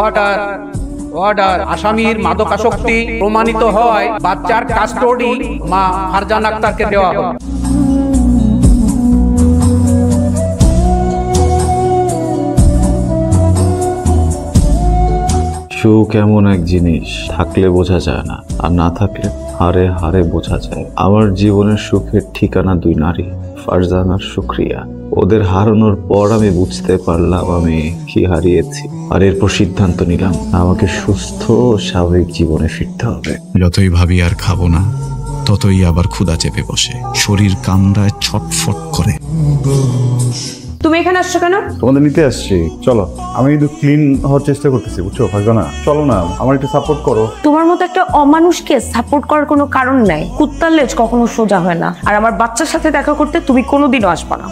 Order order. আসামির মাদকাসক্তি প্রমাণিত হওয়ায় বাচ্চার কাস্টডি মা ফারজান আক্তারকে দেওয়া হবে। সুখ এমন এক জিনিস, থাকলে বোঝা যায় না, আর না থাকলে হারে হারে বোঝা যায়। আমার জীবনের সুখের ঠিকানা দুই নারী, ফারজান আর শুক্রিয়া। ওদের হারানোর পর আমি বুঝতে পারলাম আমি কি হারিয়েছি, আর এরপর সিদ্ধান্ত নিলাম আমাকে সুস্থ ও স্বাভাবিক জীবনে ফিরতে হবে। যতই ভাবি আর খাবো না, ততই আবার ক্ষুধা চেপে বসে, শরীর কামড়ায় ছটফট করে। তুমি এখানে আসছো কেন? তোমাদের নিতে আসছি, চলো। আমি একটু ক্লিন হওয়ার চেষ্টা করতেছি, বুঝছো ফারজানা? চলো না, আমার একটু সাপোর্ট করো। তোমার মতো একটা অমানুষকে সাপোর্ট করার কোনো কারণ নাই। কুত্তার লেজ কখনো সোজা হয় না, আর আমার বাচ্চার সাথে দেখা করতে তুমি কোনোদিনও আসবা না।